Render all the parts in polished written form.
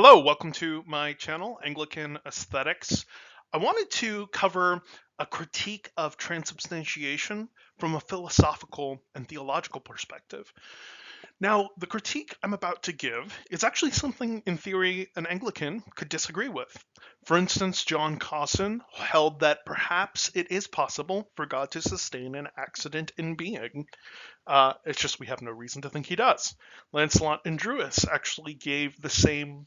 Hello, welcome to my channel, Anglican Aesthetics. I wanted to cover a critique of transubstantiation from a philosophical and theological perspective. Now, the critique I'm about to give is actually something, in theory, an Anglican could disagree with. For instance, John Cawson held that perhaps it is possible for God to sustain an accident in being. It's just we have no reason to think he does. Lancelot and Druis actually gave the same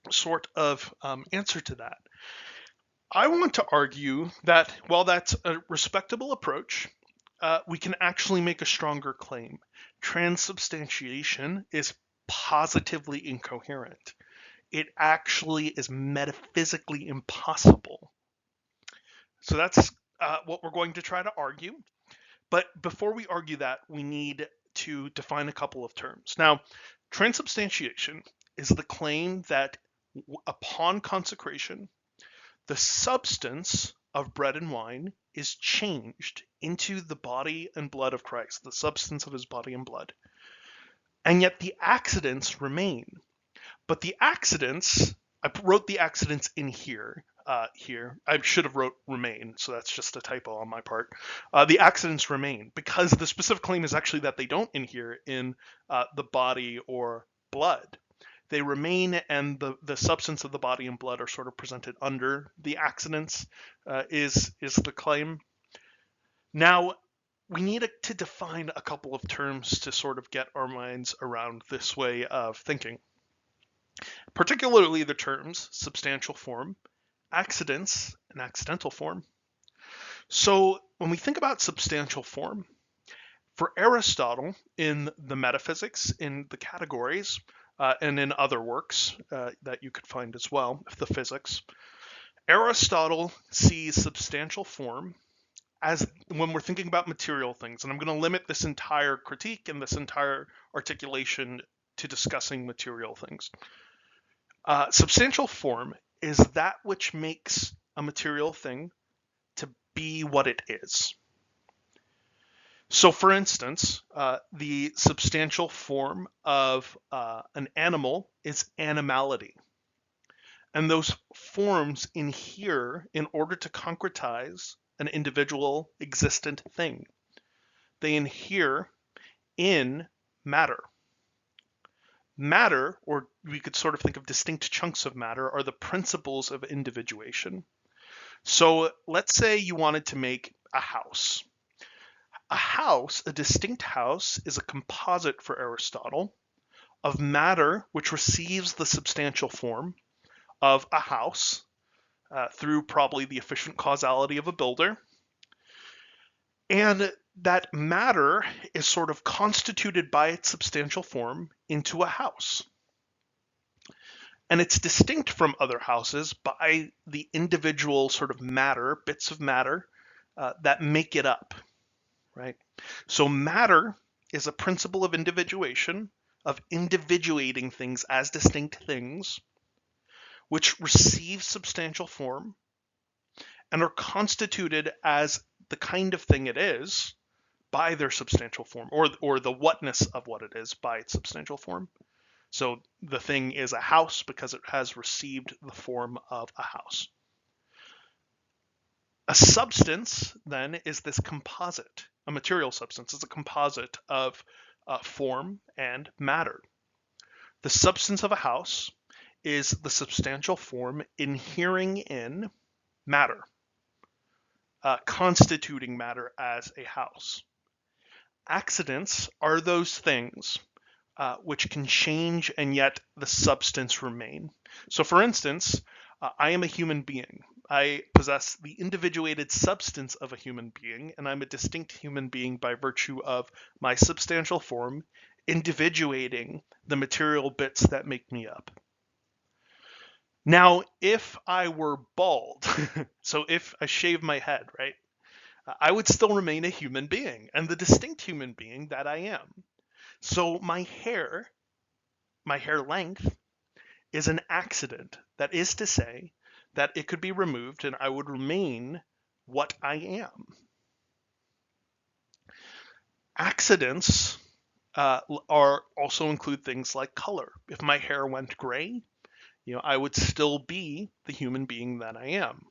sort of answer to that. I want to argue that while that's a respectable approach, we can actually make a stronger claim. Transubstantiation is positively incoherent. It actually is metaphysically impossible. So that's what we're going to try to argue. But before we argue that, we need to define a couple of terms. Now, transubstantiation is the claim that upon consecration, the substance of bread and wine is changed into the body and blood of Christ, the substance of his body and blood. And yet the accidents remain. But the accidents, I wrote the accidents in here. I should have wrote remain, so that's just a typo on my part. The accidents remain because the specific claim is actually that they don't inhere in the body or blood. They remain, and the substance of the body and blood are sort of presented under the accidents, is the claim. Now, we need to define a couple of terms to sort of get our minds around this way of thinking, particularly the terms substantial form, accidents, and accidental form. So when we think about substantial form, for Aristotle in the Metaphysics, in the Categories, and in other works that you could find as well, the Physics, Aristotle sees substantial form as when we're thinking about material things, and I'm going to limit this entire critique and this entire articulation to discussing material things. Substantial form is that which makes a material thing to be what it is. So, for instance, the substantial form of an animal is animality. And those forms inhere in order to concretize an individual existent thing. They inhere in matter. Matter, or we could sort of think of distinct chunks of matter, are the principles of individuation. So let's say you wanted to make a house. A house, a distinct house, is a composite for Aristotle of matter which receives the substantial form of a house through probably the efficient causality of a builder. And that matter is sort of constituted by its substantial form into a house. And it's distinct from other houses by the individual sort of matter, bits of matter, that make it up. Right? So matter is a principle of individuation, of individuating things as distinct things, which receive substantial form and are constituted as the kind of thing it is by their substantial form, or the whatness of what it is by its substantial form. So the thing is a house because it has received the form of a house. A substance, then, is this composite. A material substance is a composite of form and matter. The substance of a house is the substantial form inhering in matter, constituting matter as a house. Accidents are those things which can change and yet the substance remain. So for instance, I am a human being. I possess the individuated substance of a human being, and I'm a distinct human being by virtue of my substantial form individuating the material bits that make me up. Now, if I were bald, so if I shave my head, right, I would still remain a human being and the distinct human being that I am. So my hair length is an accident. That is to say that it could be removed and I would remain what I am. Accidents are also include things like color. If my hair went gray, I would still be the human being that I am.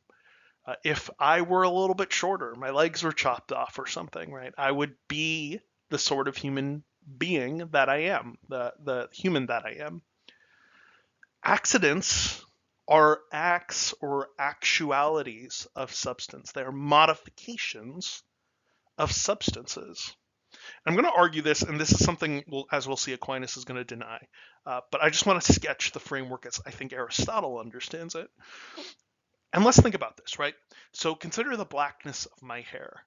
If I were a little bit shorter, my legs were chopped off or something, right? I would be the sort of human being that I am, the human that I am. Accidents are acts or actualities of substance. They are modifications of substances. I'm going to argue this, and this is something, as we'll see, Aquinas is going to deny. But I just want to sketch the framework as I think Aristotle understands it. And let's think about this, right? So consider the blackness of my hair.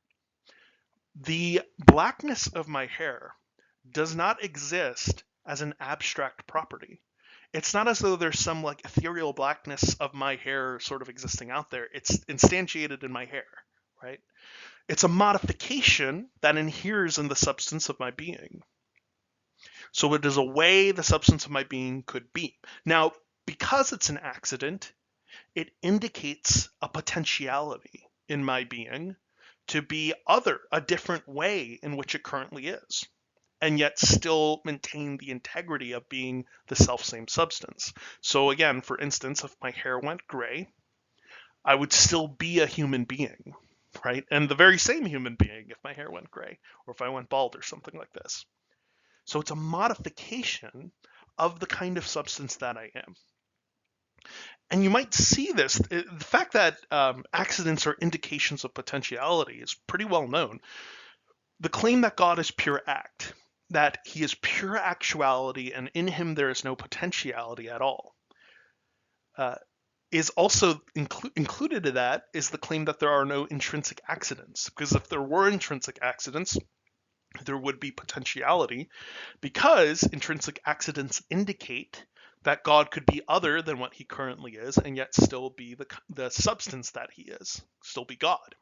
The blackness of my hair does not exist as an abstract property. It's not as though there's some like ethereal blackness of my hair sort of existing out there. It's instantiated in my hair, right? It's a modification that inheres in the substance of my being. So it is a way the substance of my being could be. Now, because it's an accident, it indicates a potentiality in my being to be a different way in which it currently is, and yet still maintain the integrity of being the self-same substance. So again, for instance, if my hair went gray, I would still be a human being, right? And the very same human being if my hair went gray, or if I went bald or something like this. So it's a modification of the kind of substance that I am. And you might see this, the fact that accidents are indications of potentiality is pretty well known. The claim that God is pure act, that he is pure actuality and in him there is no potentiality at all, is also included in that is the claim that there are no intrinsic accidents. Because if there were intrinsic accidents, there would be potentiality, because intrinsic accidents indicate that God could be other than what he currently is and yet still be the substance that he is, still be God.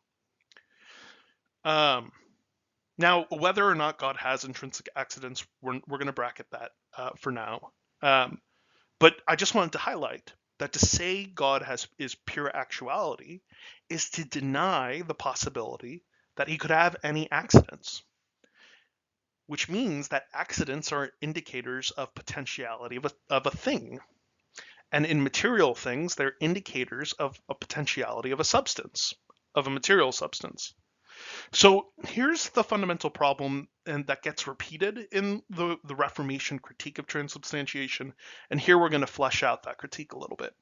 Now, whether or not God has intrinsic accidents, we're going to bracket that for now. But I just wanted to highlight that to say God is pure actuality is to deny the possibility that he could have any accidents, which means that accidents are indicators of potentiality of a thing. And in material things, they're indicators of a potentiality of a substance, of a material substance. So here's the fundamental problem, and that gets repeated in the Reformation critique of transubstantiation. And here we're going to flesh out that critique a little bit.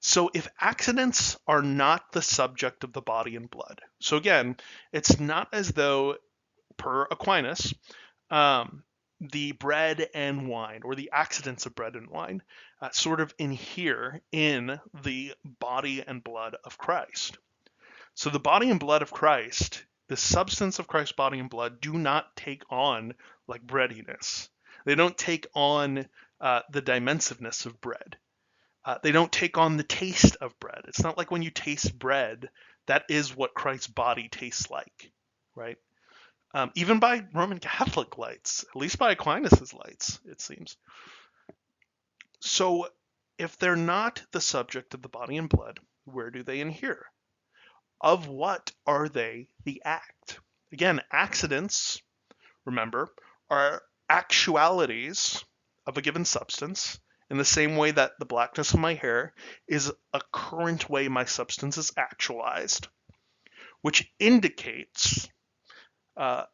So if accidents are not the subject of the body and blood, so again, it's not as though, per Aquinas, the bread and wine, or the accidents of bread and wine, sort of inhere in the body and blood of Christ. So the body and blood of Christ, the substance of Christ's body and blood, do not take on like breadiness. They don't take on the dimensiveness of bread. They don't take on the taste of bread. It's not like when you taste bread, that is what Christ's body tastes like, right? Even by Roman Catholic lights, at least by Aquinas' lights, it seems. So if they're not the subject of the body and blood, where do they inhere? Of what are they the act? Again, accidents, remember, are actualities of a given substance, in the same way that the blackness of my hair is a current way my substance is actualized, which indicates a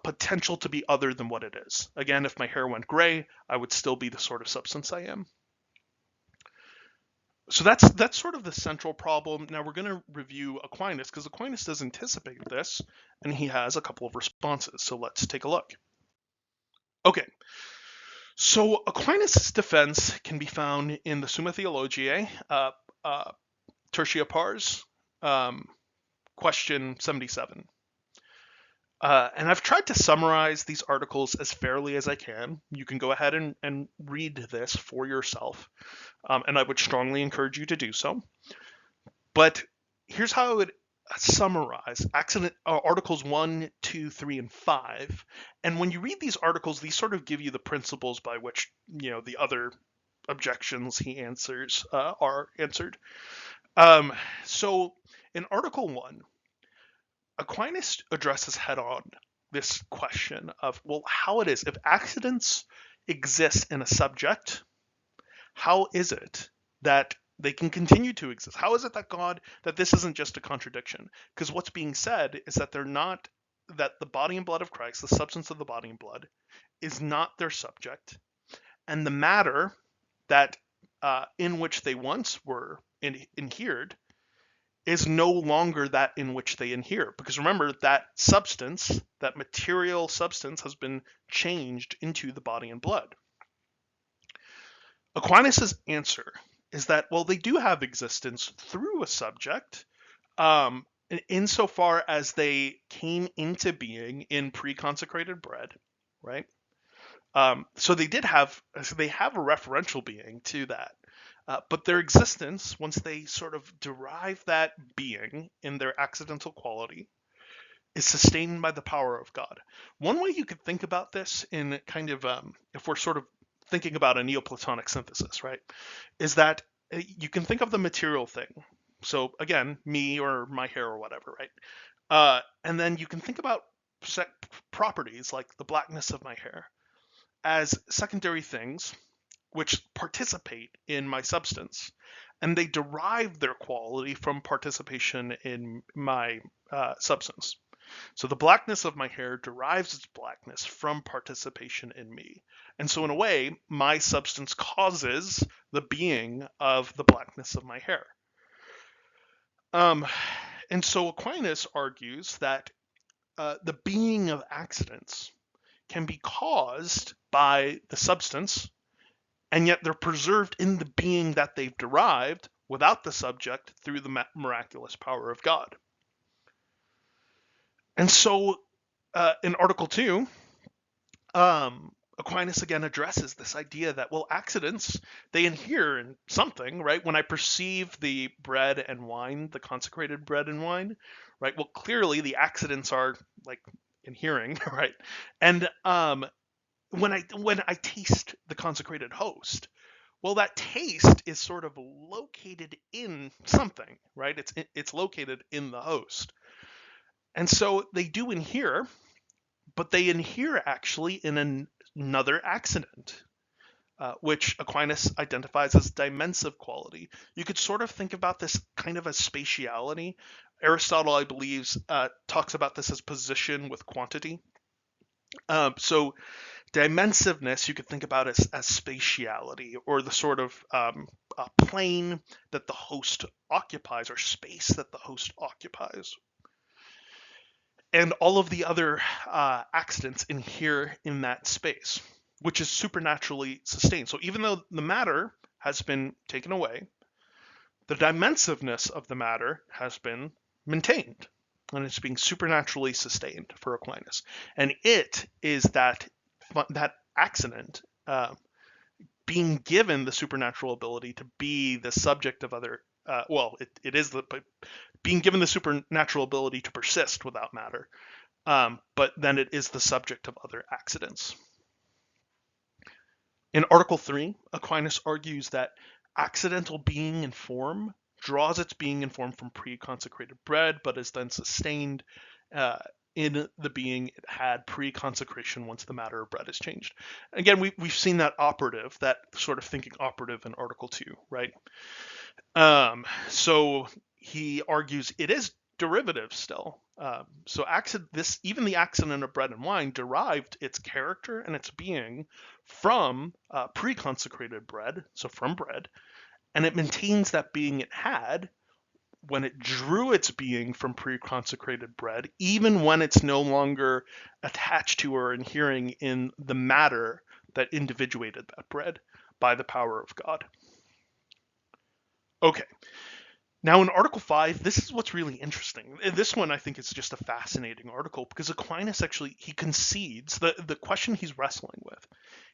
potential to be other than what it is. Again, if my hair went gray, I would still be the sort of substance I am. So that's sort of the central problem. Now we're going to review Aquinas, because Aquinas does anticipate this, and he has a couple of responses. So let's take a look. Okay. So Aquinas' defense can be found in the Summa Theologiae, Tertia Pars, question 77. And I've tried to summarize these articles as fairly as I can. You can go ahead and read this for yourself, and I would strongly encourage you to do so. But here's how I would summarize articles 1, 2, 3, and 5. And when you read these articles, these sort of give you the principles by which the other objections he answers are answered. So in Article 1, Aquinas addresses head-on this question of, well, how it is, if accidents exist in a subject, how is it that they can continue to exist? How is it that this isn't just a contradiction? Because what's being said is that that the body and blood of Christ, the substance of the body and blood, is not their subject, and the matter that in which they once were inhered is no longer that in which they inhere. Because remember, that substance, that material substance, has been changed into the body and blood. Aquinas' answer is that, well, they do have existence through a subject, insofar as they came into being in pre-consecrated bread, right? So they have a referential being to that. But their existence, once they sort of derive that being in their accidental quality, is sustained by the power of God. One way you could think about this in kind of, if we're sort of thinking about a Neoplatonic synthesis, right, is that you can think of the material thing. So again, me or my hair or whatever, right? And then you can think about properties like the blackness of my hair as secondary things which participate in my substance, and they derive their quality from participation in my substance. So the blackness of my hair derives its blackness from participation in me. And so in a way, my substance causes the being of the blackness of my hair. And so Aquinas argues that the being of accidents can be caused by the substance, and yet they're preserved in the being that they've derived without the subject through the miraculous power of God. And so in Article 2, Aquinas again addresses this idea that, well, accidents, they inhere in something, right? When I perceive the bread and wine, the consecrated bread and wine, right? Well, clearly the accidents are like inhering, right? And when I taste the consecrated host, well, that taste is sort of located in something, right? It's located in the host. And so they do inhere, but they inhere actually in another accident, which Aquinas identifies as dimensive quality. You could sort of think about this kind of as spatiality. Aristotle, I believe, talks about this as position with quantity. So dimensiveness, you could think about as spatiality, or the sort of plane that the host occupies, or space that the host occupies. And all of the other accidents inhere in that space, which is supernaturally sustained. So even though the matter has been taken away, the dimensiveness of the matter has been maintained, and it's being supernaturally sustained for Aquinas. And it is that accident being given the supernatural ability to be the subject of other, being given the supernatural ability to persist without matter, but then it is the subject of other accidents. In Article 3, Aquinas argues that accidental being and form draws its being and form from pre-consecrated bread, but is then sustained in the being it had pre-consecration once the matter of bread is changed. Again, we've seen that sort of thinking operative in Article 2, right? So he argues it is derivative still. So even the accident of bread and wine derived its character and its being from pre-consecrated bread, so from bread, and it maintains that being it had when it drew its being from pre-consecrated bread, even when it's no longer attached to or inhering in the matter that individuated that bread by the power of God. Okay. Now in Article 5, this is what's really interesting. This one I think is just a fascinating article, because Aquinas actually, he concedes, the question he's wrestling with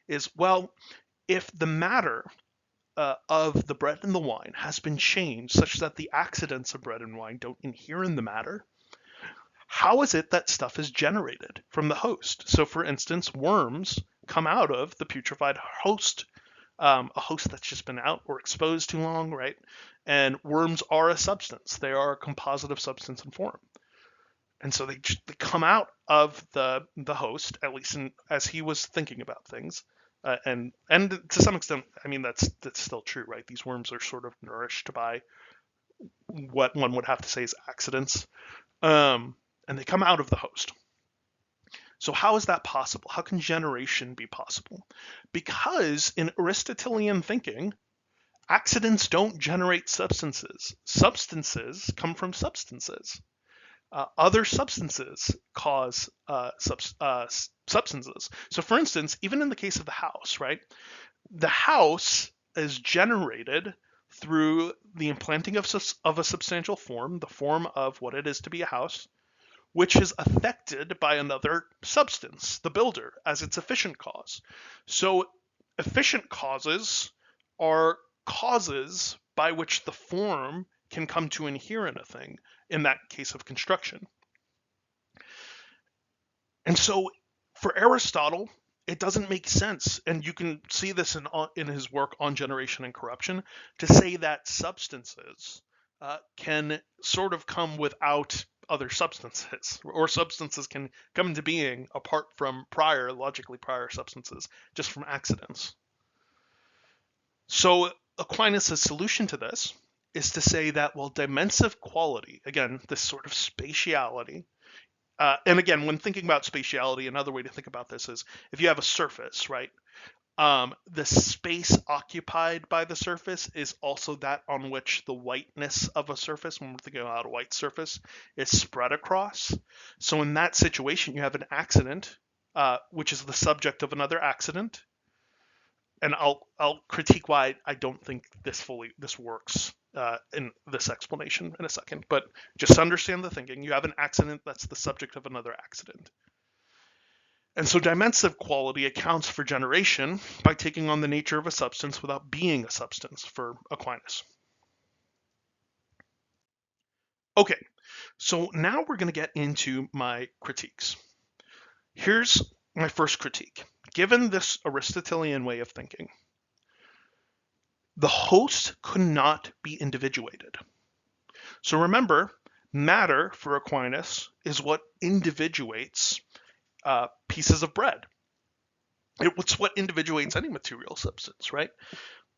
is, well, if the matter of the bread and the wine has been changed such that the accidents of bread and wine don't inhere in the matter, how is it that stuff is generated from the host? So for instance, worms come out of the putrefied host, a host that's just been out or exposed too long, right? And worms are a substance. They are a composite of substance and form. And so they come out of the host, at least as he was thinking about things, And to some extent, I mean, that's still true, right? These worms are sort of nourished by what one would have to say is accidents, and they come out of the host. So how is that possible? How can generation be possible? Because in Aristotelian thinking, accidents don't generate substances. Substances come from substances. Other substances cause substances. So for instance, even in the case of the house, right? The house is generated through the implanting of a substantial form, the form of what it is to be a house, which is affected by another substance, the builder, as its efficient cause. So efficient causes are causes by which the form can come to inhere in a thing, in that case of construction. And so for Aristotle, it doesn't make sense, and you can see this in his work on generation and corruption, to say that substances can sort of come without other substances, or substances can come into being apart from logically prior substances, just from accidents. So Aquinas' solution to this is to say that, well, dimensive quality, again, this sort of spatiality, and again, when thinking about spatiality, another way to think about this is if you have a surface, right? The space occupied by the surface is also that on which the whiteness of a surface, when we're thinking about a white surface, is spread across. So in that situation, you have an accident, which is the subject of another accident. And I'll critique why I don't think this works in this explanation in a second. But just understand the thinking. You have an accident that's the subject of another accident. And so dimensive quality accounts for generation by taking on the nature of a substance without being a substance for Aquinas. Okay, so now we're going to get into my critiques. Here's my first critique. Given this Aristotelian way of thinking, the host could not be individuated. So remember, matter for Aquinas is what individuates pieces of bread. It's what individuates any material substance, right?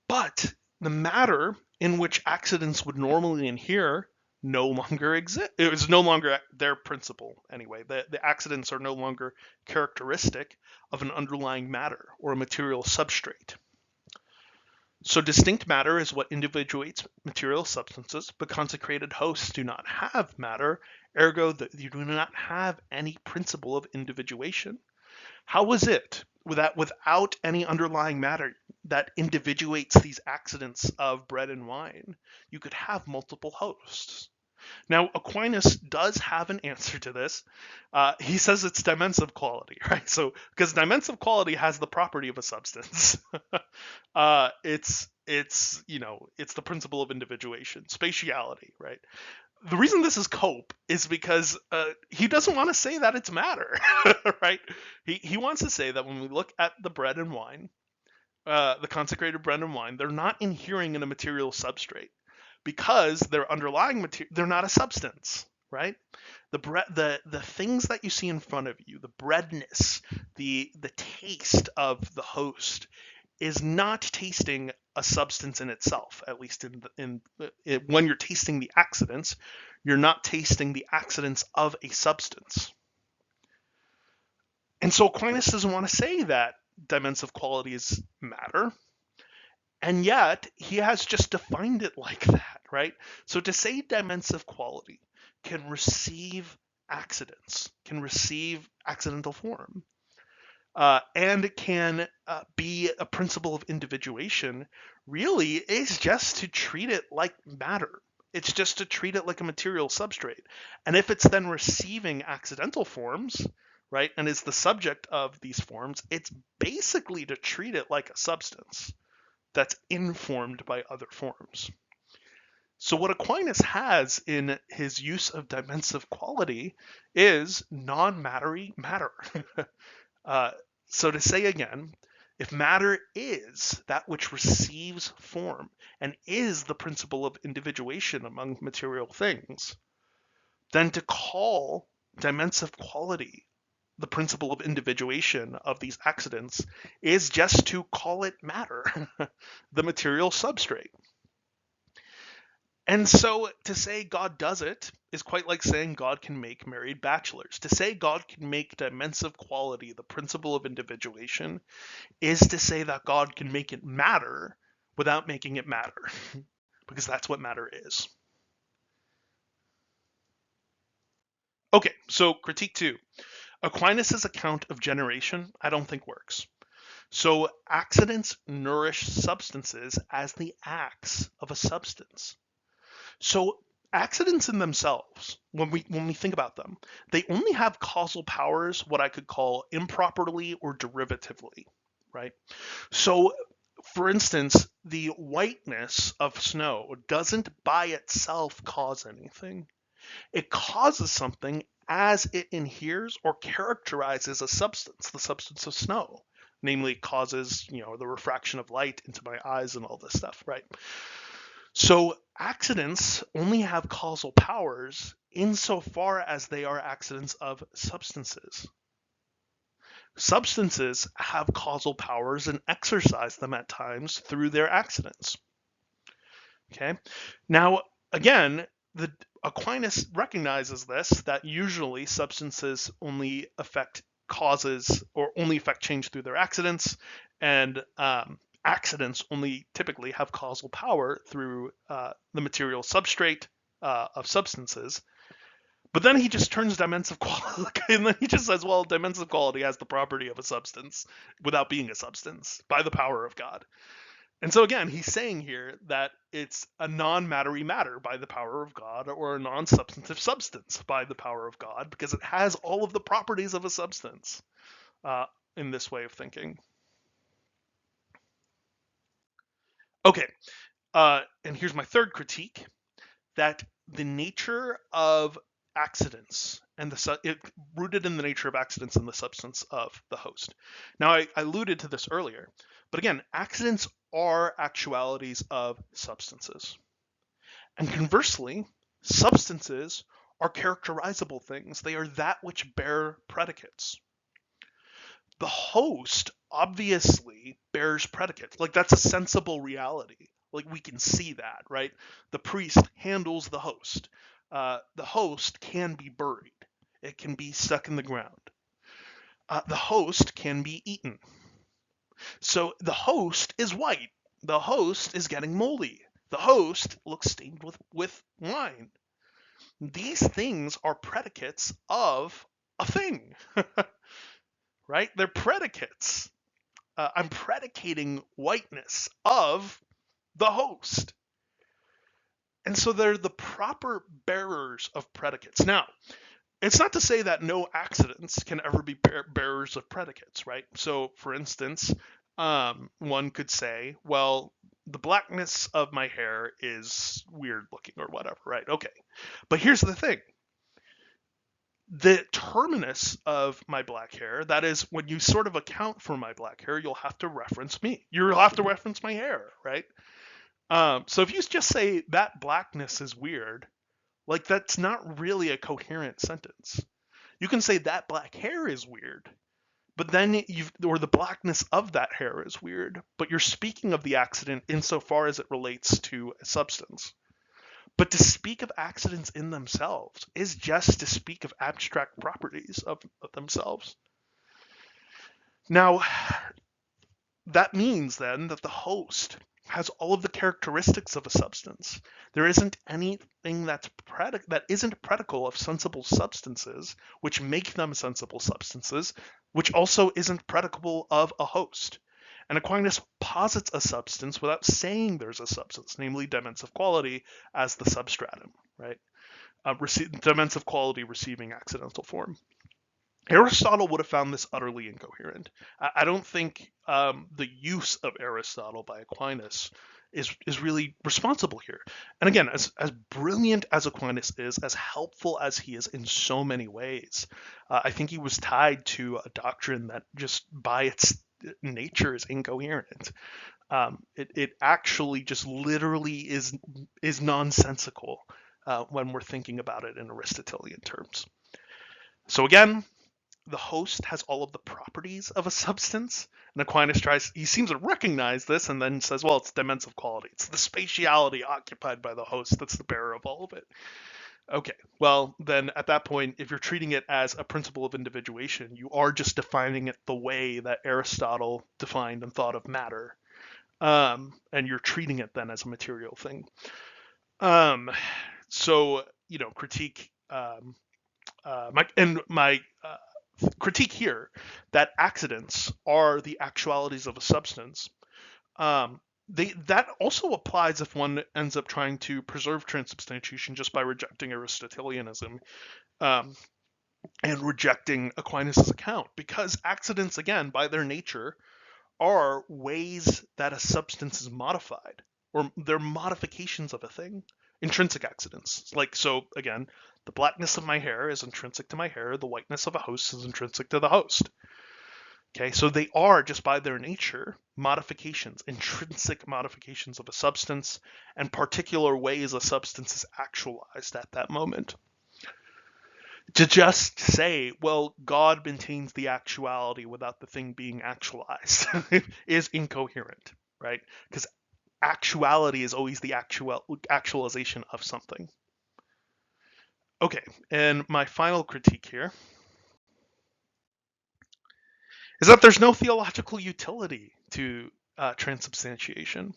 But the matter in which accidents would normally inhere no longer exists. It is no longer their principle anyway. The accidents are no longer characteristic of an underlying matter or a material substrate. So distinct matter is what individuates material substances, but consecrated hosts do not have matter, ergo you do not have any principle of individuation. How was it that without any underlying matter that individuates these accidents of bread and wine, you could have multiple hosts? Now, Aquinas does have an answer to this. He says it's dimensive quality, right? So, because dimensive quality has the property of a substance. It's the principle of individuation, spatiality, right? The reason this is Cope is because he doesn't want to say that it's matter, right? He wants to say that when we look at the bread and wine, the consecrated bread and wine, they're not inhering in a material substrate, because their underlying material, they're not a substance, right? The things that you see in front of you, the breadness, the taste of the host, is not tasting a substance in itself. At least when you're tasting the accidents, you're not tasting the accidents of a substance. And so Aquinas doesn't want to say that dimensive quality is matter. And yet, he has just defined it like that, right? So to say dimensive quality can receive accidents, can receive accidental form, and it can be a principle of individuation, really is just to treat it like matter. It's just to treat it like a material substrate. And if it's then receiving accidental forms, right, and is the subject of these forms, it's basically to treat it like a substance that's informed by other forms. So what Aquinas has in his use of dimensive quality is non-mattery matter. So to say again, if matter is that which receives form and is the principle of individuation among material things, then to call dimensive quality the principle of individuation of these accidents is just to call it matter, the material substrate. And so to say God does it is quite like saying God can make married bachelors. To say God can make dimensive quality the principle of individuation is to say that God can make it matter without making it matter, because that's what matter is. Okay, so critique 2. Aquinas' account of generation I don't think works. So accidents nourish substances as the acts of a substance. So accidents in themselves, when we think about them, they only have causal powers what I could call improperly or derivatively, right? So for instance, the whiteness of snow doesn't by itself cause anything. It causes something as it inheres or characterizes a substance, the substance of snow. Namely, it causes, the refraction of light into my eyes and all this stuff, right? So accidents only have causal powers insofar as they are accidents of substances. Substances have causal powers and exercise them at times through their accidents. Okay. Now, again, the Aquinas recognizes this, that usually substances only affect causes or only affect change through their accidents, and accidents only typically have causal power through the material substrate of substances. But then he just turns dimensive quality, and then he just says, well, dimensive quality has the property of a substance without being a substance by the power of God. And so again, he's saying here that it's a non-mattery matter by the power of God, or a non-substantive substance by the power of God, because it has all of the properties of a substance in this way of thinking. Okay, and here's my third critique, that the nature of accidents and rooted in the nature of accidents and the substance of the host. Now, I alluded to this earlier, but again, accidents are actualities of substances. And conversely, substances are characterizable things. They are that which bear predicates. The host obviously bears predicates. Like, that's a sensible reality. Like, we can see that, right? The priest handles the host. The host can be buried. It can be stuck in the ground. The host can be eaten. So the host is white. The host is getting moldy. The host looks stained with wine. These things are predicates of a thing, right? They're predicates. I'm predicating whiteness of the host. And so they're the proper bearers of predicates. Now, it's not to say that no accidents can ever be bearers of predicates, right? So, for instance, one could say, well, the blackness of my hair is weird looking or whatever, right? Okay. But here's the thing. The terminus of my black hair, that is, when you sort of account for my black hair, you'll have to reference me. You'll have to reference my hair, right? So if you just say that blackness is weird, like, that's not really a coherent sentence. You can say that black hair is weird, but then or the blackness of that hair is weird, but you're speaking of the accident insofar as it relates to a substance. But to speak of accidents in themselves is just to speak of abstract properties of themselves. Now, that means then that the host has all of the characteristics of a substance. There isn't anything that isn't predical of sensible substances, which make them sensible substances, which also isn't predicable of a host. And Aquinas posits a substance without saying there's a substance, namely dimensive quality as the substratum, right? Dimensive quality receiving accidental form. Aristotle would have found this utterly incoherent. I don't think the use of Aristotle by Aquinas is really responsible here. And again, as brilliant as Aquinas is, as helpful as he is in so many ways, I think he was tied to a doctrine that just by its nature is incoherent. It actually just literally is nonsensical when we're thinking about it in Aristotelian terms. So again, the host has all of the properties of a substance. And Aquinas he seems to recognize this and then says, well, it's dimensive quality. It's the spatiality occupied by the host that's the bearer of all of it. Okay, well, then at that point, if you're treating it as a principle of individuation, you are just defining it the way that Aristotle defined and thought of matter. And you're treating it then as a material thing. So, critique, my critique here, that accidents are the actualities of a substance. That also applies if one ends up trying to preserve transubstantiation just by rejecting Aristotelianism and rejecting Aquinas' account, because accidents, again, by their nature, are ways that a substance is modified, or they're modifications of a thing. Intrinsic accidents. So again, the blackness of my hair is intrinsic to my hair, the whiteness of a host is intrinsic to the host. Okay, so they are, just by their nature, modifications, intrinsic modifications of a substance, and particular ways a substance is actualized at that moment. To just say, well, God maintains the actuality without the thing being actualized is incoherent, right? Because actuality is always the actualization of something. Okay, and my final critique here is that there's no theological utility to transubstantiation.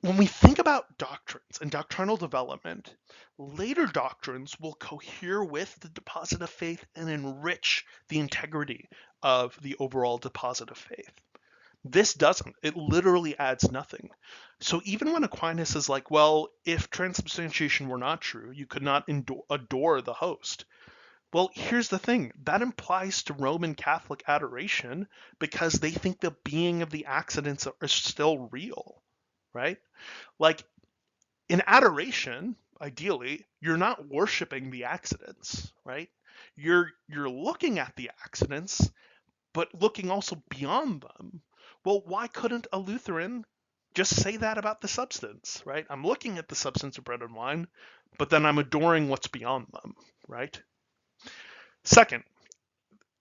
When we think about doctrines and doctrinal development, later doctrines will cohere with the deposit of faith and enrich the integrity of the overall deposit of faith. This doesn't. It literally adds nothing. So even when Aquinas is like, well, if transubstantiation were not true, you could not adore the host. Well, here's the thing. That implies to Roman Catholic adoration because they think the being of the accidents is still real, right? In adoration, ideally, you're not worshiping the accidents, right? You're looking at the accidents, but looking also beyond them. Well, why couldn't a Lutheran just say that about the substance, right? I'm looking at the substance of bread and wine, but then I'm adoring what's beyond them, right? Second,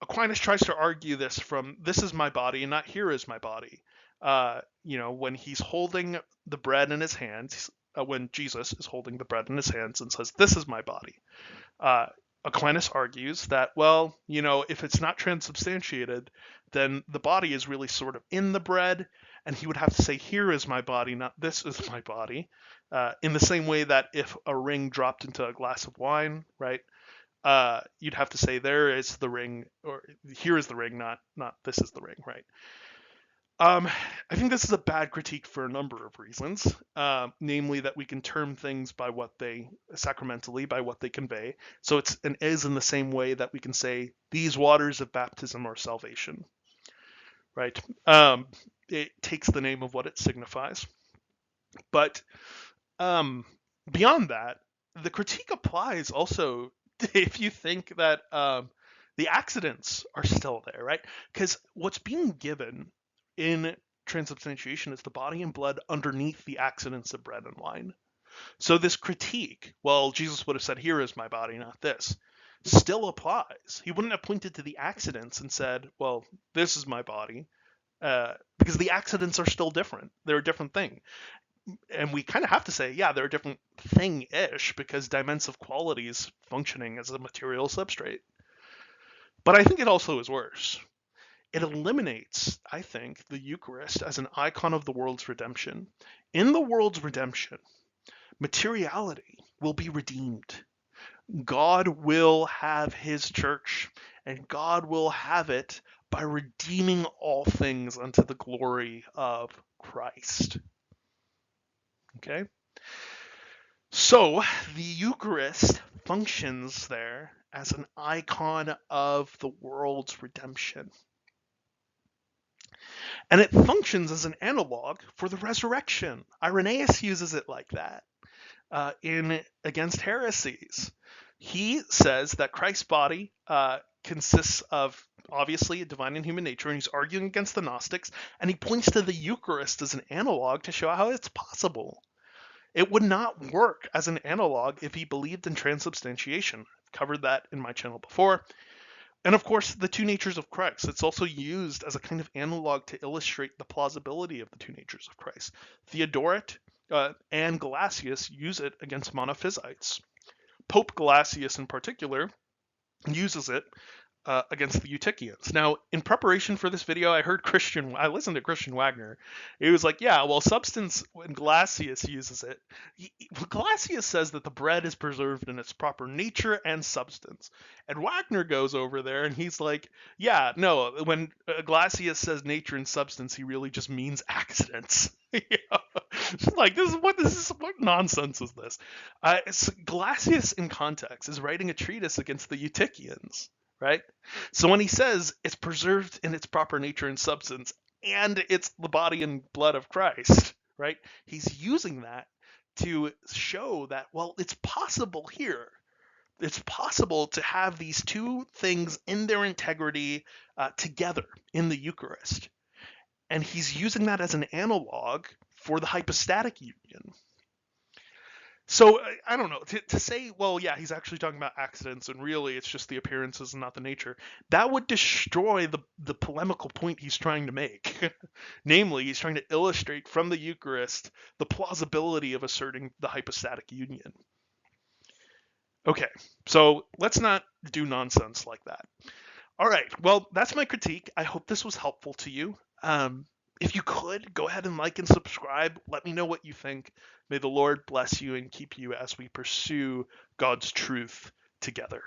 Aquinas tries to argue this from this is my body and not here is my body. When he's holding the bread in his hands, when Jesus is holding the bread in his hands and says, this is my body. Aquinas argues that, well, if it's not transubstantiated, then the body is really sort of in the bread, and he would have to say, here is my body, not this is my body, in the same way that if a ring dropped into a glass of wine, right, you'd have to say, there is the ring, or here is the ring, not this is the ring, right? I think this is a bad critique for a number of reasons, namely that we can term things by what they sacramentally, by what they convey. So it's an is in the same way that we can say these waters of baptism are salvation, right? It takes the name of what it signifies. But beyond that, the critique applies also if you think that the accidents are still there, right? Because what's being given in transubstantiation is the body and blood underneath the accidents of bread and wine. So this critique, well, Jesus would have said, here is my body, not this, still applies. He wouldn't have pointed to the accidents and said, well, this is my body, because the accidents are still different. They're a different thing. And we kind of have to say, yeah, they're a different thing-ish, because dimensive quality is functioning as a material substrate. But I think it also is worse. It eliminates, I think, the Eucharist as an icon of the world's redemption. In the world's redemption, materiality will be redeemed. God will have his church, and God will have it by redeeming all things unto the glory of Christ. Okay? So the Eucharist functions there as an icon of the world's redemption. And it functions as an analog for the resurrection. Irenaeus uses it like that in Against Heresies. He says that Christ's body consists of obviously a divine and human nature, and he's arguing against the Gnostics, and he points to the Eucharist as an analog to show how it's possible. It would not work as an analog if he believed in transubstantiation. I've covered that in my channel before. And of course, the two natures of Christ. It's also used as a kind of analog to illustrate the plausibility of the two natures of Christ. Theodoret and Gelasius use it against monophysites. Pope Gelasius, in particular, uses it against the Eutychians. Now, in preparation for this video, I listened to Christian Wagner. He was like, yeah, well, substance, when Gelasius uses it, Gelasius says that the bread is preserved in its proper nature and substance. And Wagner goes over there and he's like, yeah, no, when Gelasius says nature and substance, he really just means accidents. Like, what nonsense is this? Gelasius, in context, is writing a treatise against the Eutychians. Right? So when he says it's preserved in its proper nature and substance, and it's the body and blood of Christ, right? He's using that to show that, well, it's possible here. It's possible to have these two things in their integrity together in the Eucharist. And he's using that as an analog for the hypostatic union. So I don't know, to say, well, yeah, he's actually talking about accidents and really it's just the appearances and not the nature. That would destroy the polemical point he's trying to make. Namely, he's trying to illustrate from the Eucharist the plausibility of asserting the hypostatic union. Okay, so let's not do nonsense like that. All right, well, that's my critique. I hope this was helpful to you. If you could, go ahead and like and subscribe. Let me know what you think. May the Lord bless you and keep you as we pursue God's truth together.